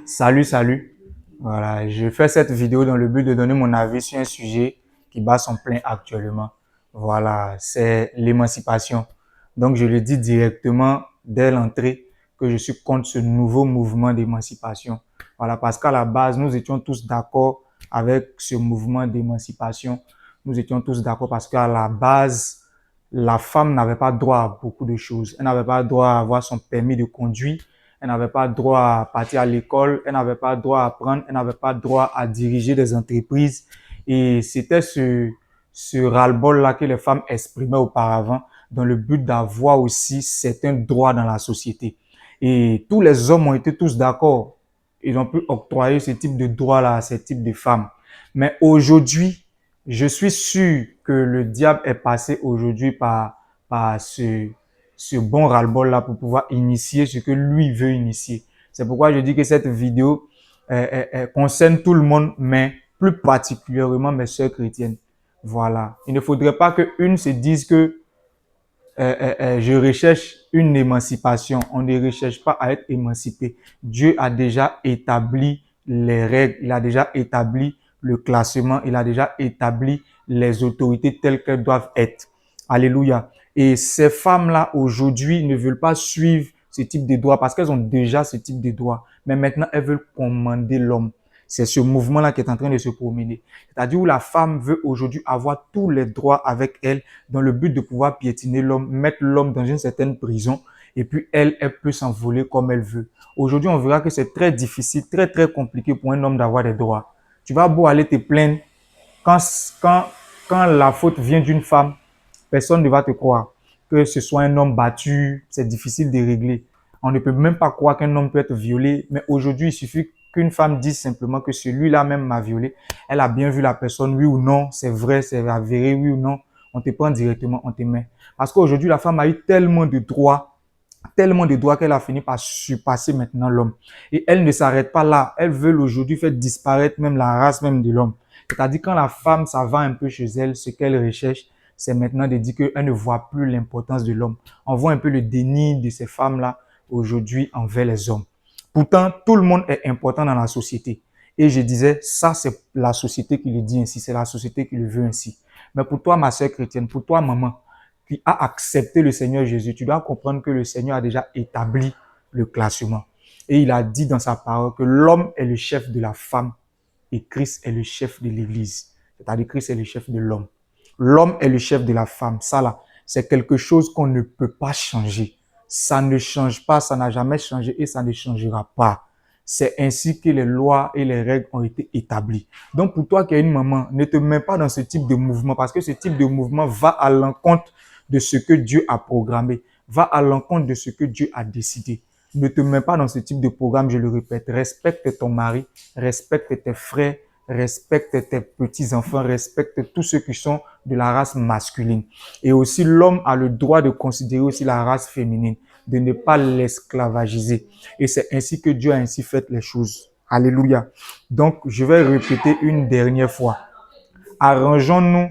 Salut, salut. Voilà, je fais cette vidéo dans le but de donner mon avis sur un sujet qui bat son plein actuellement. Voilà, c'est l'émancipation. Donc, je le dis directement dès l'entrée que je suis contre ce nouveau mouvement d'émancipation. Voilà, parce qu'à la base, nous étions tous d'accord avec ce mouvement d'émancipation. Nous étions tous d'accord parce qu'à la base, la femme n'avait pas droit à beaucoup de choses. Elle n'avait pas droit à avoir son permis de conduire. Elle n'avait pas droit à partir à l'école. Elle n'avait pas droit à apprendre. Elle n'avait pas droit à diriger des entreprises. Et c'était ce ras-le-bol-là que les femmes exprimaient auparavant dans le but d'avoir aussi certains droits dans la société. Et tous les hommes ont été tous d'accord. Ils ont pu octroyer ce type de droits-là à ces types de femmes. Mais aujourd'hui, je suis sûr que le diable est passé aujourd'hui par ce bon ras-le-bol-là pour pouvoir initier ce que lui veut initier. C'est pourquoi je dis que cette vidéo concerne tout le monde, mais plus particulièrement mes sœurs chrétiennes. Voilà. Il ne faudrait pas qu'une se dise que je recherche une émancipation. On ne recherche pas à être émancipé. Dieu a déjà établi les règles, il a déjà établi le classement, il a déjà établi les autorités telles qu'elles doivent être. Alléluia. Et ces femmes-là, aujourd'hui, ne veulent pas suivre ce type de droits parce qu'elles ont déjà ce type de droits. Mais maintenant, elles veulent commander l'homme. C'est ce mouvement-là qui est en train de se promener. C'est-à-dire où la femme veut aujourd'hui avoir tous les droits avec elle dans le but de pouvoir piétiner l'homme, mettre l'homme dans une certaine prison et puis elle peut s'envoler comme elle veut. Aujourd'hui, on verra que c'est très difficile, très compliqué pour un homme d'avoir des droits. Tu vas beau aller te plaindre quand, quand, quand la faute vient d'une femme, personne ne va te croire. Que ce soit un homme battu, c'est difficile de régler. On ne peut même pas croire qu'un homme peut être violé, mais aujourd'hui, il suffit qu'une femme dise simplement que celui-là même m'a violé. Elle a bien vu la personne, oui ou non, c'est vrai, c'est avéré, oui ou non. On te prend directement, on te met. Parce qu'aujourd'hui, la femme a eu tellement de droits qu'elle a fini par surpasser maintenant l'homme. Et elle ne s'arrête pas là. Elle veut aujourd'hui faire disparaître même la race même de l'homme. C'est-à-dire quand la femme, ça va un peu chez elle, ce qu'elle recherche, c'est maintenant de dire qu'elle ne voit plus l'importance de l'homme. On voit un peu le déni de ces femmes-là aujourd'hui envers les hommes. Pourtant, tout le monde est important dans la société. Et je disais, ça c'est la société qui le dit ainsi, c'est la société qui le veut ainsi. Mais pour toi, ma sœur chrétienne, pour toi, maman, qui a accepté le Seigneur Jésus, tu dois comprendre que le Seigneur a déjà établi le classement. Et il a dit dans sa parole que l'homme est le chef de la femme et Christ est le chef de l'Église. C'est-à-dire Christ est le chef de l'homme. L'homme est le chef de la femme. Ça là, c'est quelque chose qu'on ne peut pas changer. Ça ne change pas, ça n'a jamais changé et ça ne changera pas. C'est ainsi que les lois et les règles ont été établies. Donc pour toi qui es une maman, ne te mets pas dans ce type de mouvement parce que ce type de mouvement va à l'encontre de ce que Dieu a programmé, va à l'encontre de ce que Dieu a décidé. Ne te mets pas dans ce type de programme, je le répète. Respecte ton mari, respecte tes frères, respecte tes petits-enfants, respecte tous ceux qui sont de la race masculine. Et aussi, l'homme a le droit de considérer aussi la race féminine, de ne pas l'esclavagiser. Et c'est ainsi que Dieu a ainsi fait les choses. Alléluia. Donc, je vais répéter une dernière fois. Arrangeons-nous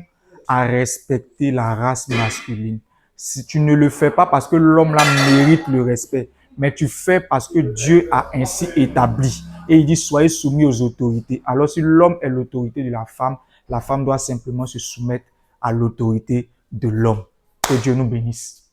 à respecter la race masculine. Si tu ne le fais pas parce que l'homme là mérite le respect, mais tu fais parce que Dieu a ainsi établi. Et il dit, soyez soumis aux autorités. Alors si l'homme est l'autorité de la femme doit simplement se soumettre à l'autorité de l'homme. Que Dieu nous bénisse.